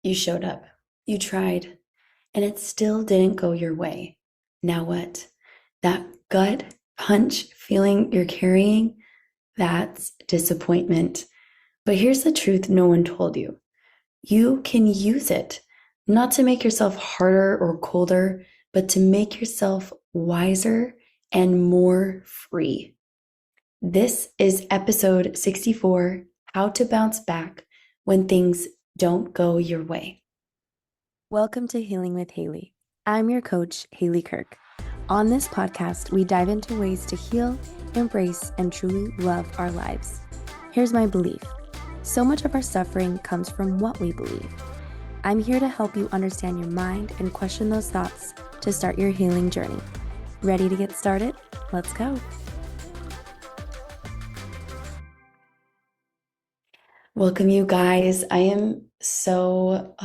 You showed up, you tried, and it still didn't go your way. Now what? That gut punch feeling you're carrying, that's disappointment. But here's the truth no one told you. You can use it, not to make yourself harder or colder, but to make yourself wiser and more free. This is episode 64, How to Bounce Back When Things Don't Go Your Way. Welcome to Healing with Haley. I'm your coach, Haley Kirk. On this podcast, we dive into ways to heal, embrace, and truly love our lives. Here's my belief. So much of our suffering comes from what we believe. I'm here to help you understand your mind and question those thoughts to start your healing journey. Ready to get started? Let's go. Welcome, you guys. I am so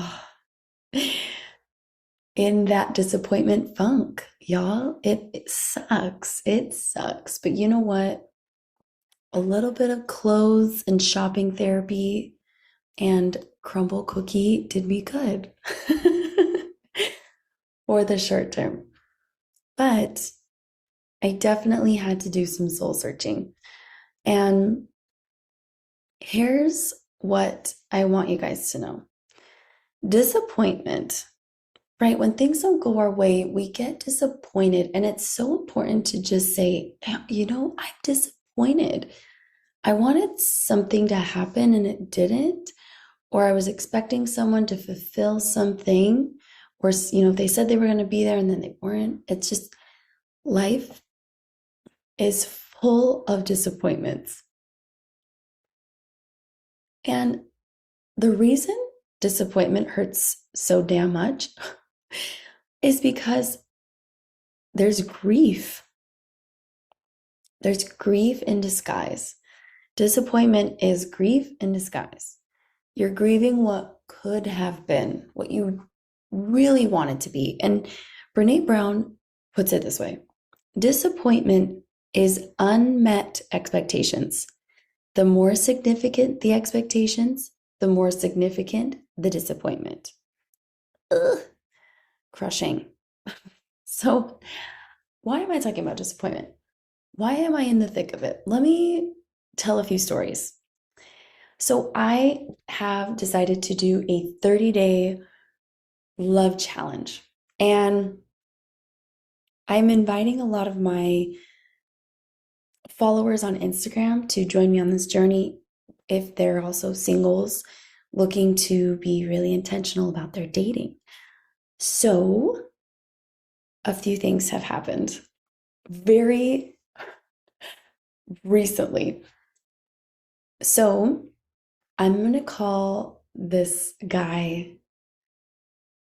in that disappointment funk, y'all. It sucks. It sucks. But you know what? A little bit of clothes and shopping therapy and crumble cookie did me good for the short term. But I definitely had to do some soul searching. And here's what I want you guys to know. Disappointment, right? When things don't go our way, we get disappointed. And it's so important to just say, you know, I'm disappointed. I wanted something to happen and it didn't. Or I was expecting someone to fulfill something. Or, you know, they said they were going to be there and then they weren't. It's just life is full of disappointments. And the reason disappointment hurts so damn much is because there's grief. There's grief in disguise. Disappointment is grief in disguise. You're grieving what could have been, what you really wanted to be. And Brené Brown puts it this way. Disappointment is unmet expectations. The more significant the expectations, the more significant the disappointment. Ugh, crushing. So, why am I talking about disappointment? Why am I in the thick of it? Let me tell a few stories. So, I have decided to do a 30-day love challenge. And I'm inviting a lot of my followers on Instagram to join me on this journey if they're also singles looking to be really intentional about their dating. So a few things have happened very recently. So I'm going to call this guy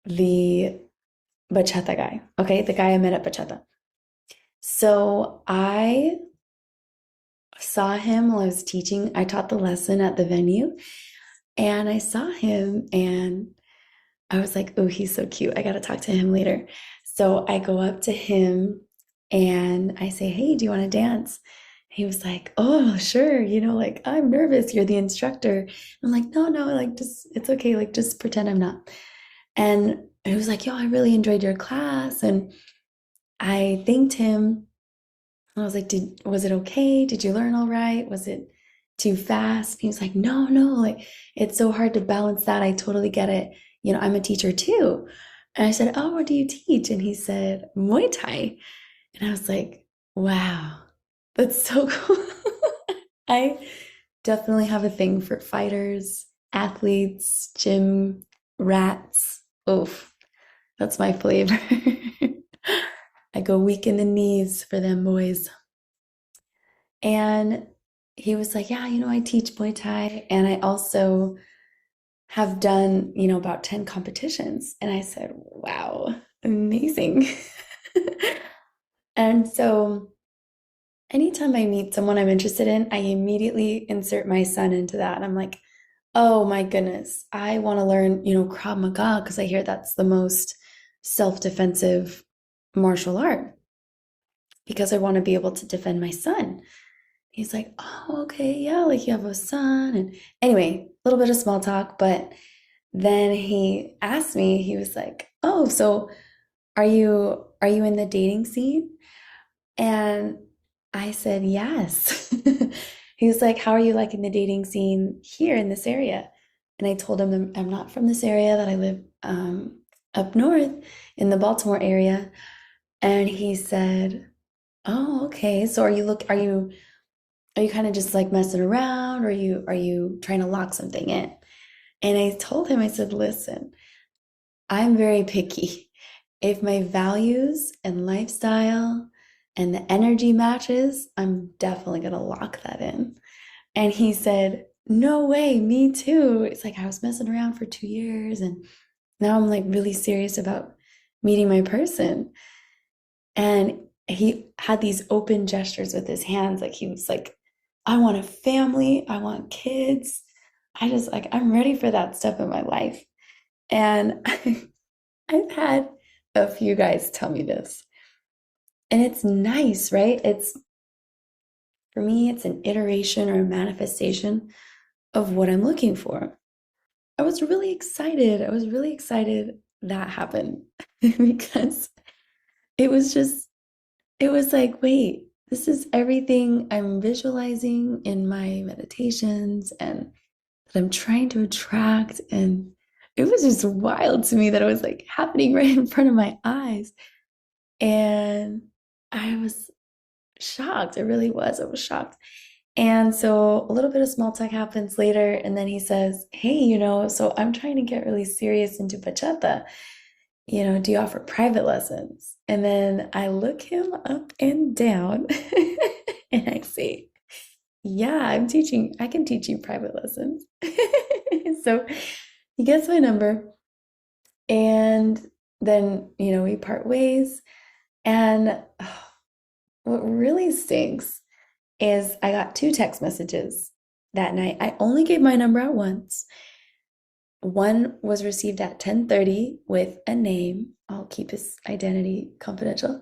the bachata guy. Okay, the guy I met at bachata. So I saw him while I was teaching. I taught the lesson at the venue and I saw him and I was like, oh, he's so cute. I got to talk to him later. So I go up to him and I say, hey, do you want to dance? He was like, oh, sure. You know, like, I'm nervous. You're the instructor. I'm like, no, like, just, it's okay. Like, just pretend I'm not. And he was like, yo, I really enjoyed your class. And I thanked him. I was like, was it okay? Did you learn all right? Was it too fast? He was like, no, like it's so hard to balance that. I totally get it. You know, I'm a teacher too. And I said, oh, what do you teach? And he said, Muay Thai. And I was like, wow, that's so cool. I definitely have a thing for fighters, athletes, gym rats. Oof, that's my flavor. I go weak in the knees for them boys. And he was like, yeah, you know, I teach Muay Thai and I also have done, you know, about 10 competitions. And I said, wow, amazing. And so anytime I meet someone I'm interested in, I immediately insert my son into that. And I'm like, oh my goodness, I want to learn, you know, Krav Maga because I hear that's the most self-defensive martial art because I want to be able to defend my son. He's like, oh, okay, yeah, like you have a son. And anyway, a little bit of small talk, but then he asked me, he was like, "Oh, so are you in the dating scene?" And I said, "Yes." He was like, "How are you liking the dating scene here in this area?" And I told him I'm not from this area, that I live up north in the Baltimore area. And he said, "Oh, okay. So are you kind of just like messing around, or are you trying to lock something in?" And I told him, I said, "Listen, I'm very picky. If my values and lifestyle and the energy matches, I'm definitely going to lock that in." And he said, "No way, me too." It's like I was messing around for 2 years and now I'm like really serious about meeting my person. And he had these open gestures with his hands. Like he was like, "I want a family, I want kids. I'm ready for that stuff in my life." And I've had a few guys tell me this. And it's nice, right? For me, it's an iteration or a manifestation of what I'm looking for. I was really excited. I was really excited that happened because it was just, it was like, wait, this is everything I'm visualizing in my meditations and that I'm trying to attract. And it was just wild to me that it was like happening right in front of my eyes. And I was shocked. It really was. I was shocked. And so a little bit of small talk happens later. And then he says, "Hey, so I'm trying to get really serious into bachata. Do you offer private lessons?" And then I look him up and down and I say, "Yeah, I can teach you private lessons." So he gets my number and then, we part ways. And what really stinks is I got two text messages that night. I only gave my number out once. One was received at 10:30 with a name. I'll keep his identity confidential.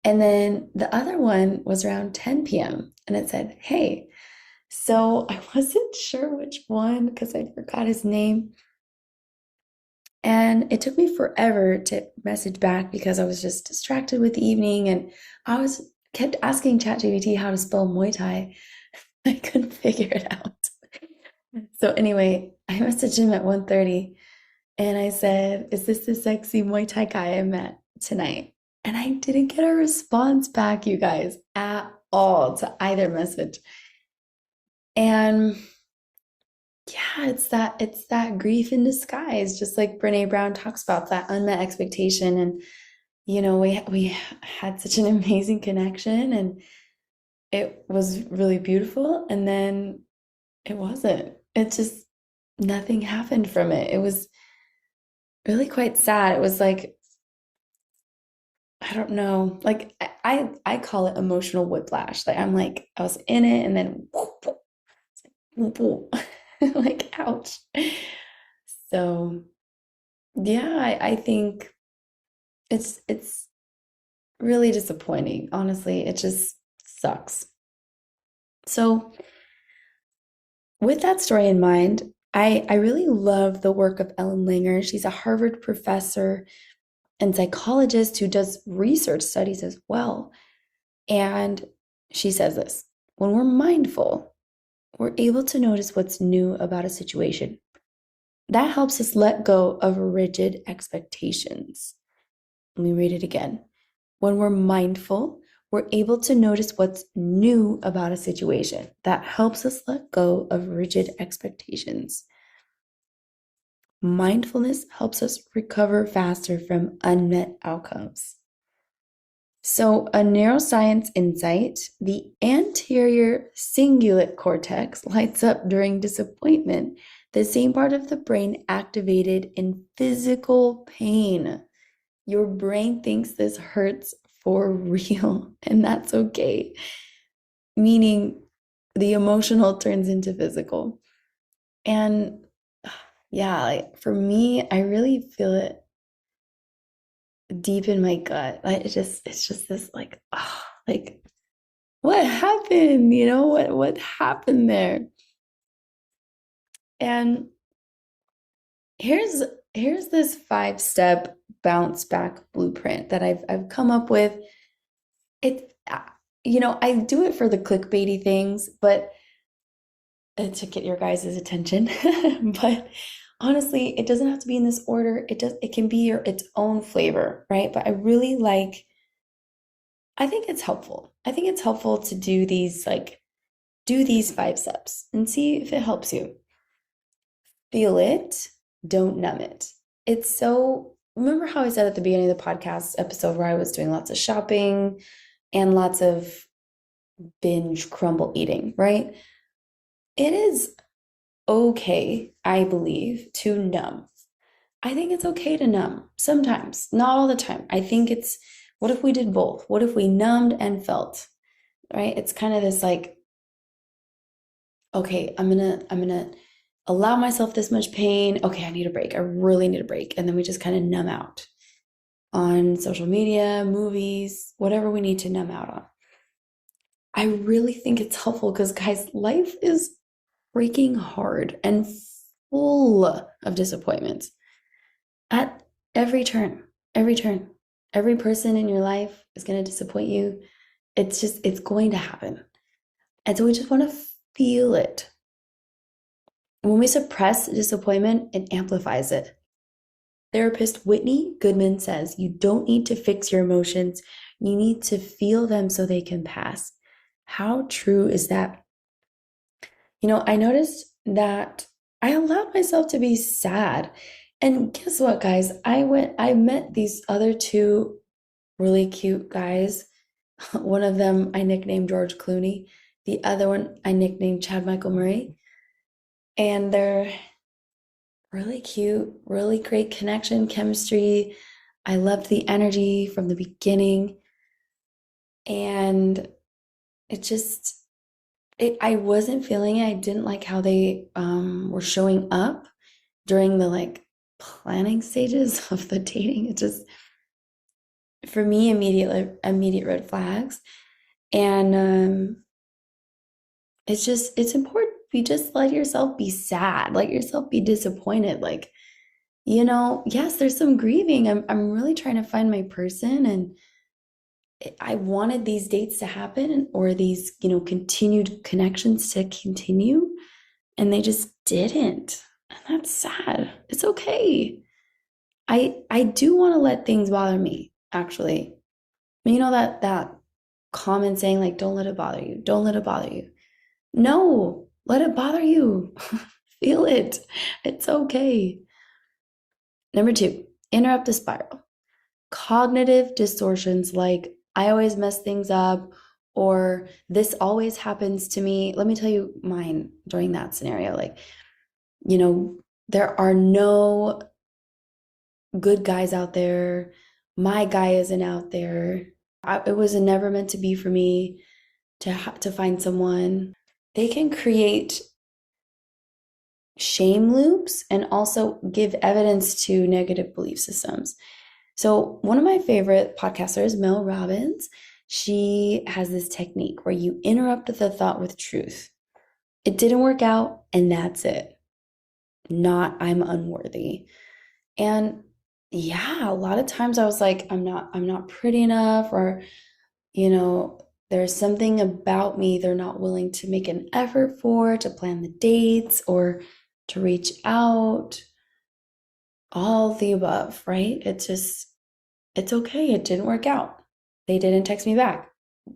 And then the other one was around 10 p.m. and it said, "Hey." So I wasn't sure which one because I forgot his name. And it took me forever to message back because I was just distracted with the evening and I was kept asking ChatGPT how to spell Muay Thai. I couldn't figure it out. So anyway, I messaged him at 1:30 and I said, "Is this the sexy Muay Thai guy I met tonight?" And I didn't get a response back, you guys, at all to either message. And yeah, it's that grief in disguise, just like Brené Brown talks about, that unmet expectation. And we had such an amazing connection and it was really beautiful. And then it wasn't. It just nothing happened from it. It was really quite sad. It was like, I don't know, like I call it emotional whiplash. Like I'm like, I was in it and then like ouch. So yeah, I think it's really disappointing. Honestly, it just sucks. So with that story in mind, I really love the work of Ellen Langer. She's a Harvard professor and psychologist who does research studies as well. And she says this: when we're mindful, we're able to notice what's new about a situation. That helps us let go of rigid expectations. Let me read it again. When we're mindful, we're able to notice what's new about a situation. That helps us let go of rigid expectations. Mindfulness helps us recover faster from unmet outcomes. So, a neuroscience insight: the anterior cingulate cortex lights up during disappointment, the same part of the brain activated in physical pain. Your brain thinks this hurts for real, and that's okay. Meaning the emotional turns into physical. And yeah, like for me, I really feel it deep in my gut. It's just this like, oh, like what happened? What happened there? And here's here's this 5-step bounce back blueprint that I've come up with. It I do it for the clickbaity things, but to get your guys' attention. But honestly, it doesn't have to be in this order. It can be its own flavor, right? But I think it's helpful. I think it's helpful to do these 5 steps and see if it helps you. Feel it, don't numb it. Remember how I said at the beginning of the podcast episode where I was doing lots of shopping and lots of binge crumble eating, right? It is okay, I believe, to numb. I think it's okay to numb sometimes, not all the time. I think what if we did both? What if we numbed and felt, right? It's kind of this like, okay, I'm gonna allow myself this much pain. Okay, I need a break. I really need a break. And then we just kind of numb out on social media, movies, whatever we need to numb out on. I really think it's helpful because, guys, life is freaking hard and full of disappointments at every turn, every turn. Every person in your life is going to disappoint you. It's going to happen. And so we just want to feel it. When we suppress disappointment, it amplifies it. Therapist Whitney Goodman says you don't need to fix your emotions. You need to feel them so they can pass. How true is that? I noticed that I allowed myself to be sad. And guess what, guys? I met these other two really cute guys. One of them I nicknamed George Clooney. The other one I nicknamed Chad Michael Murray. And they're really cute, really great connection, chemistry. I loved the energy from the beginning. And I wasn't feeling it. I didn't like how they were showing up during the planning stages of the dating. It just, for me, immediate red flags. And it's important. You just let yourself be sad, let yourself be disappointed. Yes, there's some grieving. I'm really trying to find my person, and I wanted these dates to happen or these, continued connections to continue, and they just didn't. And that's sad. It's okay. I do want to let things bother me, actually. That common saying, like, don't let it bother you. Don't let it bother you. No, let it bother you. Feel it. It's okay. Number 2, interrupt the spiral. Cognitive distortions like I always mess things up or this always happens to me. Let me tell you mine during that scenario. There are no good guys out there. My guy isn't out there. It was never meant to be for me to find someone. They can create shame loops and also give evidence to negative belief systems. So one of my favorite podcasters, Mel Robbins, she has this technique where you interrupt the thought with truth. It didn't work out, and that's it. Not I'm unworthy. And yeah, a lot of times I was like, I'm not pretty enough, or there's something about me they're not willing to make an effort to plan the dates or to reach out. All the above, right? It's okay. It didn't work out. They didn't text me back.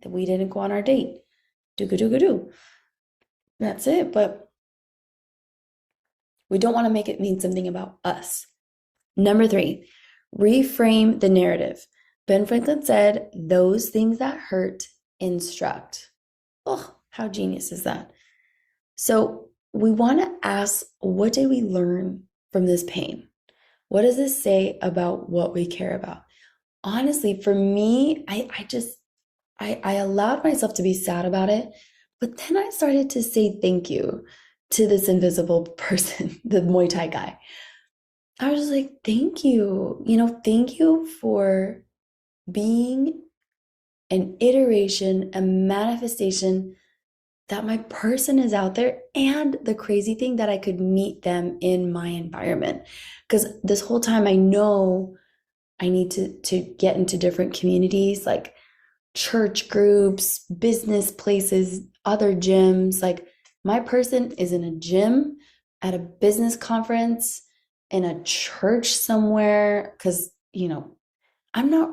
We didn't go on our date. Do. That's it. But we don't want to make it mean something about us. Number 3, reframe the narrative. Ben Franklin said, those things that hurt instruct. Oh, how genius is that? So we want to ask, what did we learn from this pain? What does this say about what we care about? Honestly, for me, I allowed myself to be sad about it, but then I started to say thank you to this invisible person, the Muay Thai guy. I was like, thank you. Thank you for being an iteration, a manifestation that my person is out there, and the crazy thing that I could meet them in my environment. Because this whole time I know I need to get into different communities, like church groups, business places, other gyms. Like my person is in a gym, at a business conference, in a church somewhere. Because, I'm not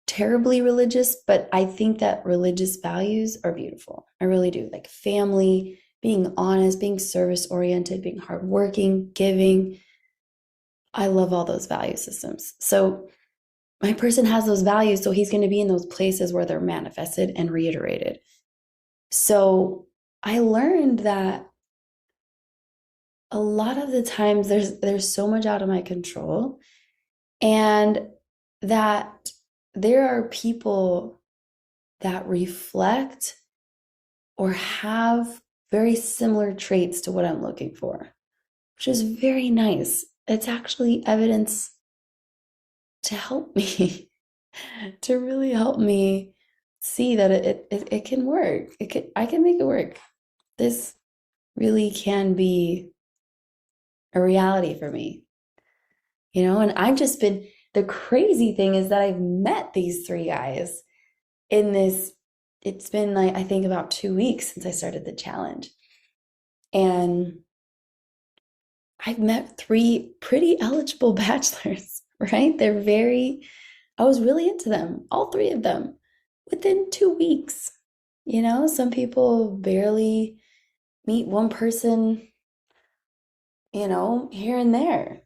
terribly religious, but I think that religious values are beautiful. I really do. Like family, being honest, being service oriented, being hardworking, giving. I love all those value systems. So my person has those values, so he's going to be in those places where they're manifested and reiterated. So I learned that a lot of the times there's so much out of my control, and that there are people that reflect or have very similar traits to what I'm looking for, which is very nice. It's actually evidence to help me, to really help me see that it can work. I can make it work. This really can be a reality for me, and I've just been, the crazy thing is that I've met these three guys in this, it's been like, I think about 2 weeks since I started the challenge. And I've met three pretty eligible bachelors, right? I was really into them, all three of them, within 2 weeks. Some people barely meet one person, here and there.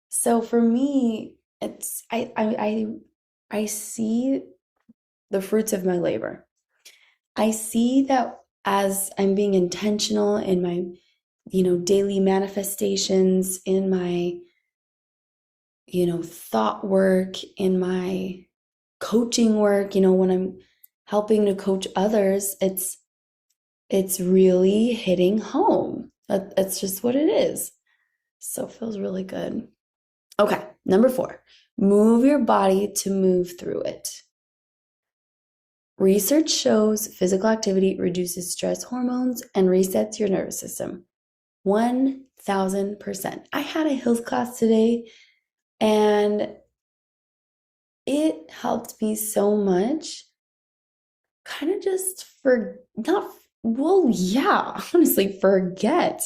So for me, it's I see the fruits of my labor. I see that as I'm being intentional in my, daily manifestations, in my, thought work, in my coaching work, when I'm helping to coach others, it's really hitting home. That's just what it is. So it feels really good. Okay, number 4, move your body to move through it. Research shows physical activity reduces stress hormones and resets your nervous system. 1000%. I had a health class today, and it helped me so much. Kind of just honestly, forget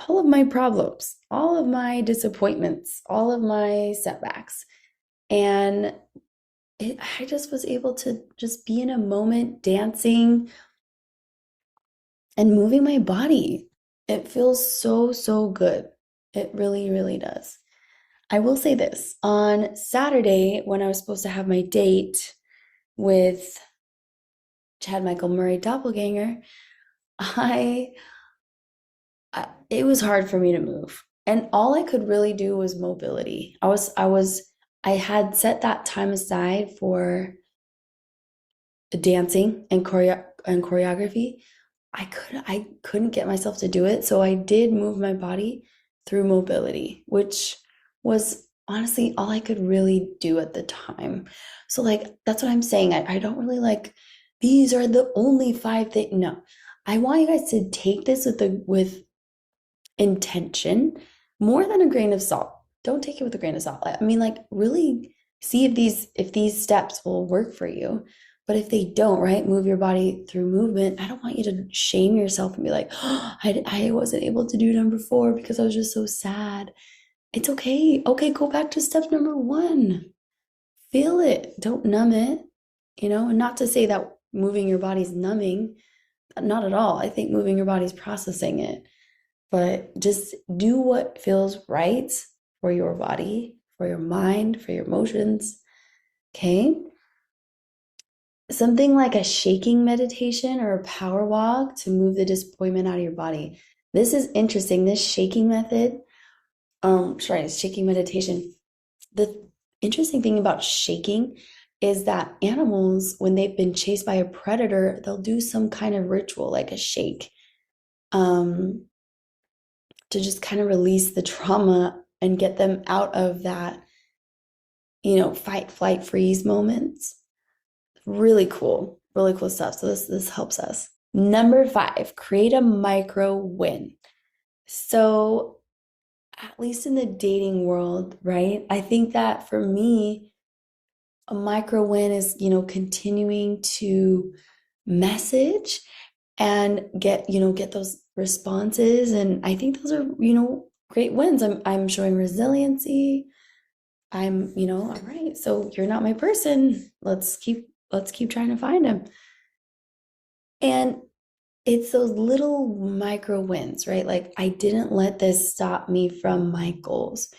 all of my problems, all of my disappointments, all of my setbacks. And I just was able to just be in a moment, dancing and moving my body. It feels so, so good. It really, really does. I will say this. On Saturday, when I was supposed to have my date with Chad Michael Murray doppelganger, it was hard for me to move. And all I could really do was mobility. I had set that time aside for dancing and choreography. I couldn't get myself to do it, so I did move my body through mobility, which was honestly all I could really do at the time. So that's what I'm saying. I don't really like, these are the only 5 things. No, I want you guys to take this with intention, more than a grain of salt. Don't take it with a grain of salt. I mean, really see if these steps will work for you. But if they don't, right, move your body through movement. I don't want you to shame yourself and be like, oh, I wasn't able to do number 4 because I was just so sad. It's okay. Okay, go back to step number 1. Feel it. Don't numb it. And not to say that moving your body's numbing. Not at all. I think moving your body's processing it. But just do what feels right for your body, for your mind, for your emotions. Okay? Something like a shaking meditation or a power walk to move the disappointment out of your body. This is interesting. This shaking method, shaking meditation. The interesting thing about shaking is that animals, when they've been chased by a predator, they'll do some kind of ritual, like a shake, to just kind of release the trauma and get them out of that, fight, flight, freeze moments. Really cool stuff. So this helps us. Number 5, create a micro win. So, at least in the dating world, right? I think that for me, a micro win is, continuing to message and get those responses. And I think those are, great wins. I'm showing resiliency. All right, so you're not my person. Let's keep trying to find him. And it's those little micro wins, right? Like, I didn't let this stop me from my goals.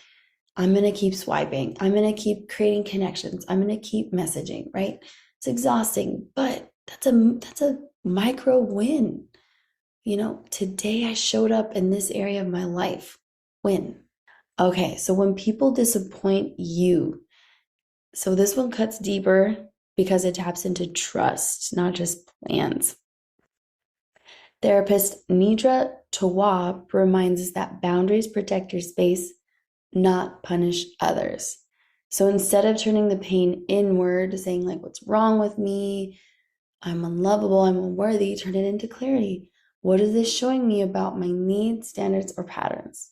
I'm going to keep swiping. I'm going to keep creating connections. I'm going to keep messaging, right? It's exhausting, but that's a micro win. Today I showed up in this area of my life. Win. Okay, so when people disappoint you, so this one cuts deeper because it taps into trust, not just plans. Therapist Nidra Tawwab reminds us that boundaries protect your space, not punish others. So instead of turning the pain inward, saying like, what's wrong with me? I'm unlovable, I'm unworthy, turn it into clarity. What is this showing me about my needs, standards, or patterns?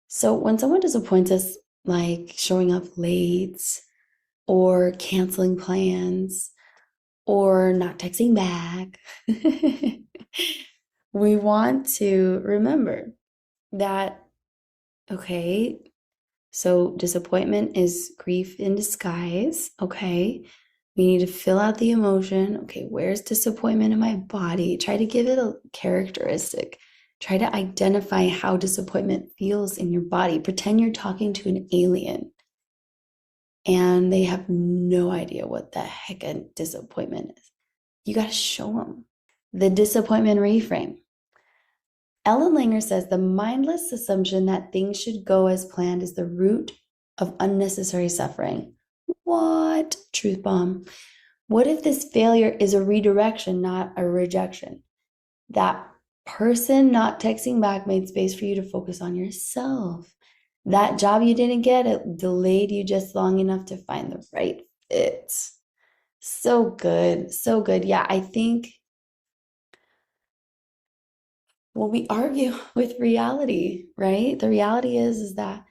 So when someone disappoints us, like showing up late or canceling plans or not texting back, we want to remember that, okay, so disappointment is grief in disguise. Okay. We need to fill out the emotion. Okay, where's disappointment in my body? Try to give it a characteristic. Try to identify how disappointment feels in your body. Pretend you're talking to an alien and they have no idea what the heck a disappointment is. You got to show them. The disappointment reframe. Ellen Langer says the mindless assumption that things should go as planned is the root of unnecessary suffering. What? Truth bomb. What if this failure is a redirection, not a rejection? That person not texting back made space for you to focus on yourself. That job you didn't get, it delayed you just long enough to find the right fit. So good. So good. Yeah, I think when we argue with reality, right? The reality is that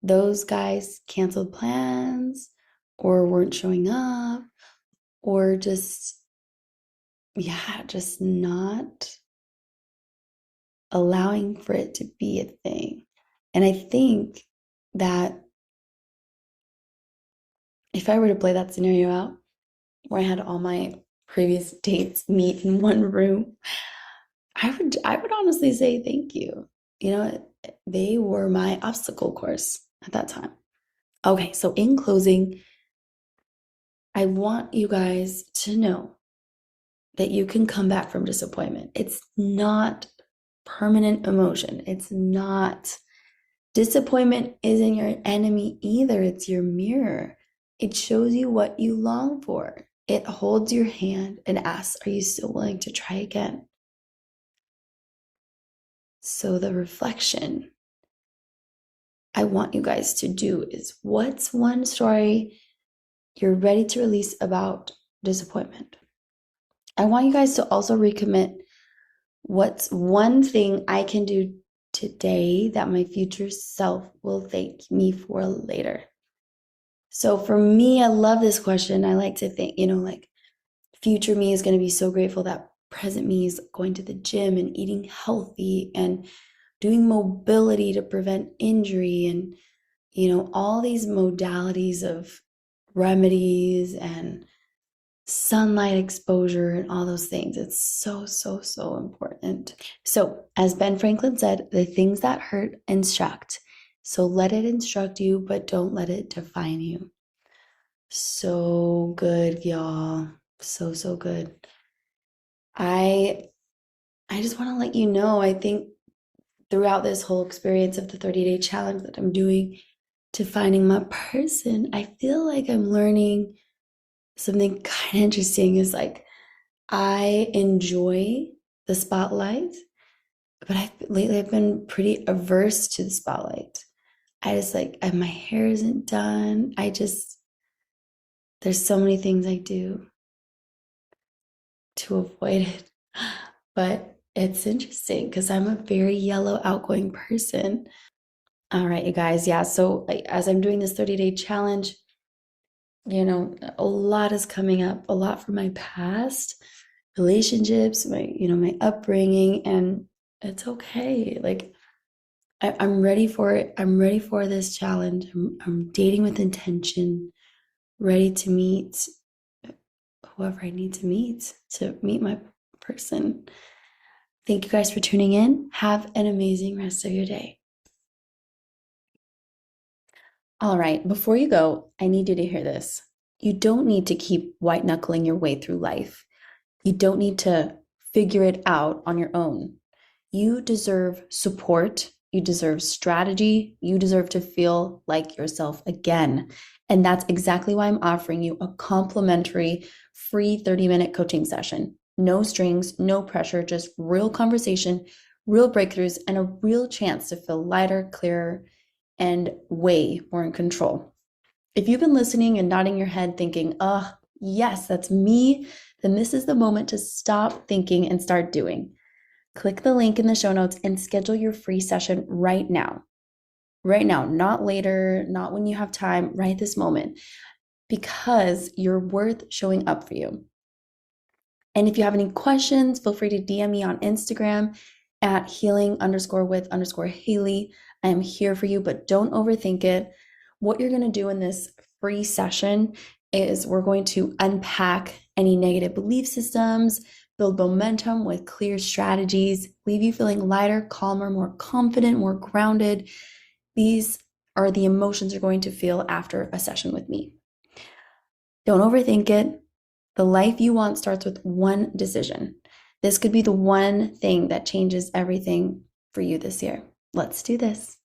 those guys canceled plans or weren't showing up or just not allowing for it to be a thing. And I think that if I were to play that scenario out where I had all my previous dates meet in one room, I would honestly say thank you. They were my obstacle course at that time. Okay, so in closing, I want you guys to know that you can come back from disappointment. It's not permanent emotion. It's not. Disappointment isn't your enemy either. It's your mirror. It shows you what you long for. It holds your hand and asks, are you still willing to try again? So the reflection I want you guys to do is, what's one story you're ready to release about disappointment? I want you guys to also recommit, what's one thing I can do today that my future self will thank me for later? So for me, I love this question. I like to think, like, future me is going to be so grateful that present me is going to the gym and eating healthy and doing mobility to prevent injury and, all these modalities of remedies and sunlight exposure and all those things. It's so, so, so important. So, as Ben Franklin said, the things that hurt instruct. So let it instruct you, but don't let it define you. So good, y'all. So, so good. I just want to let you know, I think throughout this whole experience of the 30-day challenge that I'm doing to finding my person, I feel like I'm learning something kind of interesting. Is like, I enjoy the spotlight, but lately I've been pretty averse to the spotlight. I just my hair isn't done. There's so many things I do to avoid it. but it's interesting because I'm a very yellow outgoing person. All right, you guys. Yeah. So as I'm doing this 30-day challenge, a lot is coming up, a lot from my past relationships, my upbringing, and it's okay. Like I'm ready for it. I'm ready for this challenge. I'm dating with intention, ready to meet whoever I need to meet my person. Thank you guys for tuning in. Have an amazing rest of your day. All right, before you go, I need you to hear this. You don't need to keep white knuckling your way through life. You don't need to figure it out on your own. You deserve support. You deserve strategy. You deserve to feel like yourself again. And that's exactly why I'm offering you a complimentary free 30-minute coaching session. No strings, no pressure, just real conversation, real breakthroughs, and a real chance to feel lighter, clearer, and way more in control. If you've been listening and nodding your head thinking, oh, yes, that's me, then this is the moment to stop thinking and start doing. Click the link in the show notes and schedule your free session right now. Right now, not later, not when you have time, right this moment, because you're worth showing up for you. And if you have any questions, feel free to DM me on Instagram at healing_with_Haley. I am here for you, but don't overthink it. What you're going to do in this free session is we're going to unpack any negative belief systems, build momentum with clear strategies, leave you feeling lighter, calmer, more confident, more grounded. These are the emotions you're going to feel after a session with me. Don't overthink it. The life you want starts with one decision. This could be the one thing that changes everything for you this year. Let's do this.